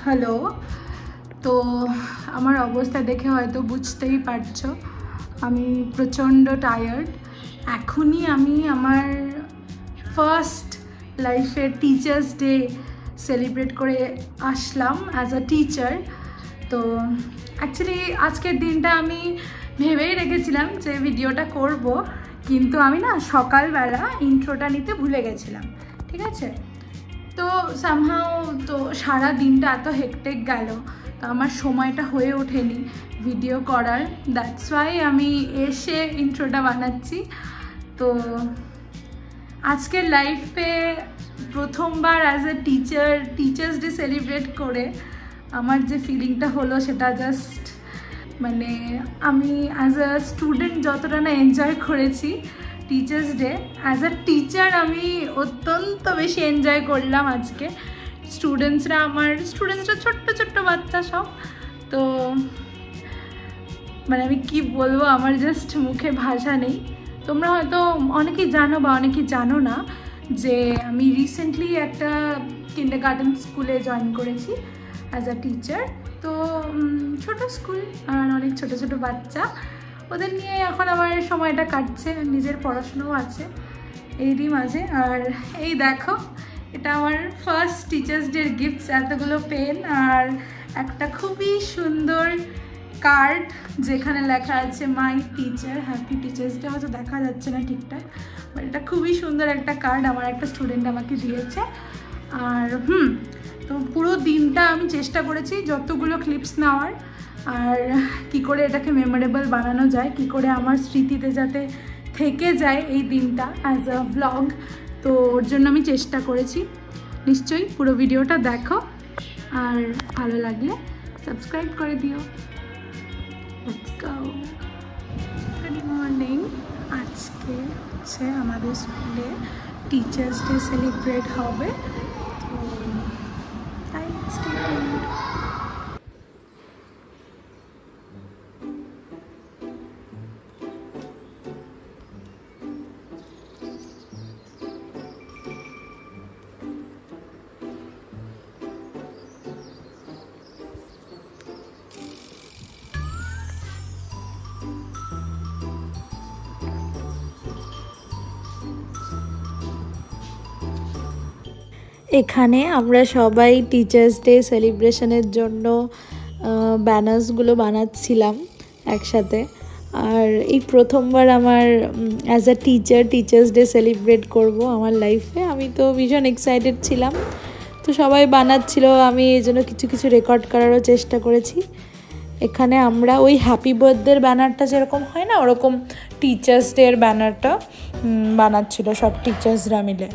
Hello. তো আমার অবস্থা দেখে হয়তো বুঝতেই পারছো আমি প্রচণ্ড টায়ার্ড। এখনই আমি আমার ফার্স্ট লাইফের টিচার্স ডে সেলিব্রেট করে আসলাম অ্যাজ আ টিচার। তো অ্যাকচুয়ালি আজকের দিনটা আমি ভেবেই রেখেছিলাম যে ভিডিওটা করব, কিন্তু আমি না সকালবেলা ইন্ট্রোটা নিতে ভুলে গেছিলাম, ঠিক আছে। তো সামহাও তো সারা দিনটা এত হেক্টিক গেল, তো আমার সময়টা হয়ে ওঠেনি ভিডিও করার। দ্যাটস ওয়াই আমি এসে ইন্ট্রোটা বানাচ্ছি। তো আজকের লাইফে প্রথমবার as a teachers day celebrate করে আমার যে ফিলিংটা হলো সেটা জাস্ট মানে আমি অ্যাজ আ স্টুডেন্ট যতটা না এনজয় করেছি teachers day, as a teacher আমি অত্যন্ত বেশি এনজয় করলাম আজকে। স্টুডেন্টসরা ছোট্ট ছোট্ট বাচ্চা সব, তো মানে আমি কি বলবো, আমার জাস্ট মুখে ভাষা নেই। তোমরা হয়তো অনেকেই জানো বা অনেকেই জানো না যে আমি রিসেন্টলি একটা কিন্ডারগার্টেন স্কুলে জয়েন করেছি অ্যাজ আ টিচার। তো ছোট স্কুল আর অনেক ছোট ছোট বাচ্চা, ওদের নিয়ে এখন আমার সময়টা কাটছে, নিজের পড়াশুনোও আছে এরই মাঝে। আর এই দেখো, এটা আমার ফার্স্ট টিচার্স ডের গিফটস, এতগুলো পেন আর একটা খুবই সুন্দর কার্ড যেখানে লেখা আছে my teacher, happy teachers day. হয়তো দেখা যাচ্ছে না ঠিকঠাক, বাট এটা খুবই সুন্দর একটা কার্ড আমার একটা স্টুডেন্ট আমাকে দিয়েছে। আর তো পুরো দিনটা আমি চেষ্টা করেছি যতগুলো ক্লিপস নেওয়ার, আর কি করে এটাকে মেমোরেবল বানানো যায়, কি করে আমার স্মৃতিতে যাতে থেকে যায় এই দিনটা অ্যাজ আ ভ্লগ। তো ওর জন্য আমি চেষ্টা করেছি। নিশ্চয়ই পুরো ভিডিওটা দেখো, আর ভালো লাগলে সাবস্ক্রাইব করে দিও। Let's go. Good morning. আজকে হচ্ছে আমাদের স্কুলে টিচার্স ডে সেলিব্রেট হবে, তো তাই স্টে টিউনড। এখানে আমরা সবাই টিচার্স ডে সেলিব্রেশনের জন্য ব্যানার্সগুলো বানাচ্ছিলাম একসাথে। আর এই প্রথমবার আমার as a teachers day celebrate করব আমার লাইফে। আমি তো ভীষণ এক্সাইটেড ছিলাম, তো সবাই বানাচ্ছিল, আমি এই জন্য কিছু কিছু রেকর্ড করারও চেষ্টা করেছি। এখানে আমরা ওই হ্যাপি বার্থডের ব্যানারটা যেরকম হয় না, ওরকম টিচার্স ডের ব্যানারটা বানাচ্ছিল সব টিচার্সরা মিলে।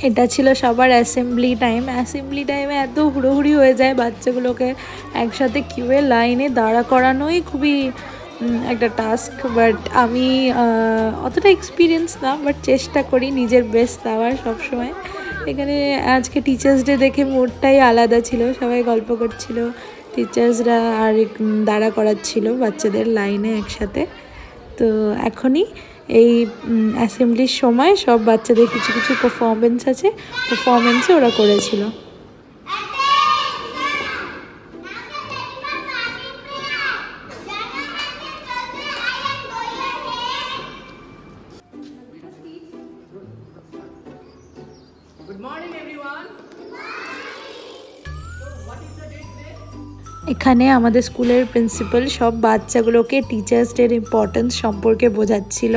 এটা ছিল সবার অ্যাসেম্বলি টাইমে এত হুড়োহুড়ি হয়ে যায়, বাচ্চাগুলোকে একসাথে কিউয়ে লাইনে দাঁড়া করানোই খুবই একটা টাস্ক। বাট আমি অতটা এক্সপিরিয়েন্স না, বাট চেষ্টা করি নিজের বেস্ট দেওয়ার সবসময়। এখানে আজকে টিচার্স ডে দেখে মুডটাই আলাদা ছিল, সবাই গল্প করছিল, টিচার্সরা আর দাঁড়া করাচ্ছিল বাচ্চাদের লাইনে একসাথে। তো এখনই এই অ্যাসেম্বলির সময় সব বাচ্চাদের কিছু কিছু পারফরমেন্স আছে, পারফরমেন্সে ওরা করেছিল। এখানে আমাদের স্কুলের প্রিন্সিপাল সব বাচ্চাগুলোকে টিচার্স ডের ইম্পর্টেন্স সম্পর্কে বোঝাচ্ছিল,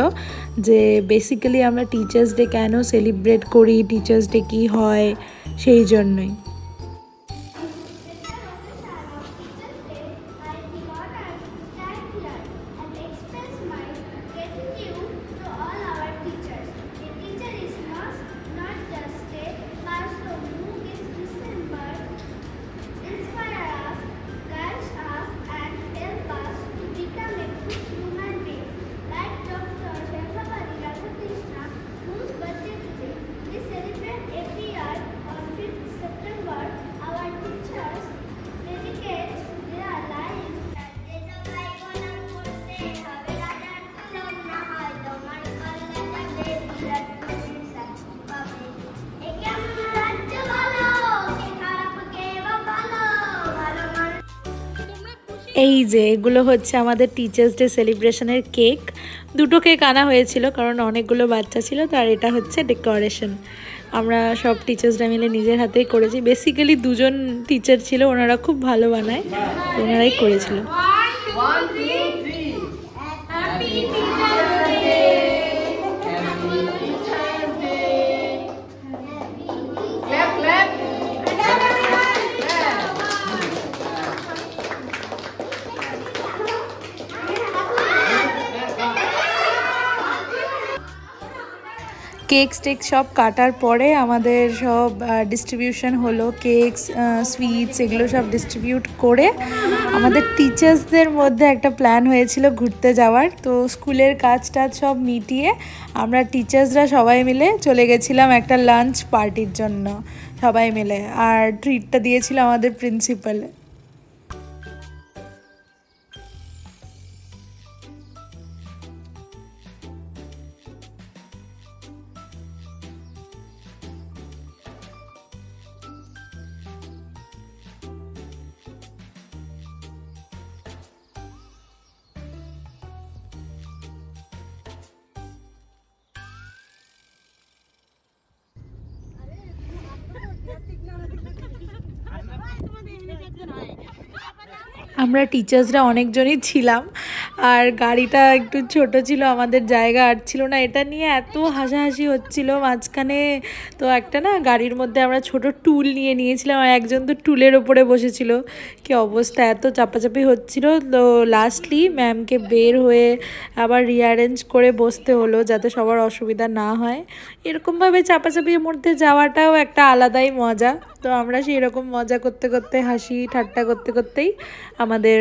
যে বেসিক্যালি আমরা টিচার্স ডে কেন সেলিব্রেট করি, টিচার্স ডে কী হয়, সেই জন্যই। Inspire us, guide us, and help us এই যে এগুলো হচ্ছে আমাদের টিচার্স ডে সেলিব্রেশনের কেক। দুটো কেক আনা হয়েছিল কারণ অনেকগুলো বাচ্চা ছিল, তো আর এটা হচ্ছে ডেকোরেশন। আমরা সব টিচার্সরা মিলে নিজের হাতেই করেছি। বেসিক্যালি দুজন টিচার ছিল, ওনারা খুব ভালো বানায়, ওনারাই করেছিল। কেক স্টেক সব কাটার পরে আমাদের সব ডিস্ট্রিবিউশন হলো। কেকস, সুইটস এগুলো সব ডিস্ট্রিবিউট করে আমাদের টিচার্সদের মধ্যে একটা প্ল্যান হয়েছিল ঘুরতে যাওয়ার। তো স্কুলের কাজ টাজ সব মিটিয়ে আমরা টিচার্সরা সবাই মিলে চলে গেছিলাম একটা লাঞ্চ পার্টির জন্য সবাই মিলে। আর ট্রিটটা দিয়েছিল আমাদের প্রিন্সিপাল। আমরা টিচার্সরা অনেকজনই ছিলাম, আর গাড়িটা একটু ছোট ছিল, আমাদের জায়গা আটছিল না। এটা নিয়ে এত হাসাহাসি হচ্ছিল মাঝখানে। তো একটা না গাড়ির মধ্যে আমরা ছোট টুল নিয়ে নিয়েছিলাম, আর একজন তো টুলের ওপরে বসেছিল। কি অবস্থা, এত চাপাচাপি হচ্ছিল। তো লাস্টলি ম্যামকে বের হয়ে আবার রিঅ্যারেঞ্জ করে বসতে হলো যাতে সবার অসুবিধা না হয়। এরকমভাবে চাপাচাপির মধ্যে যাওয়াটাও একটা আলাদাই মজা। তো আমরা সেই রকম মজা করতে করতে, হাসি ঠাট্টা করতে করতেই আমাদের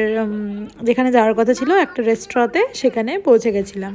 যেখানে যাওয়ার কথা ছিল একটা রেস্টুরেন্টে, সেখানে পৌঁছে গেছিলাম।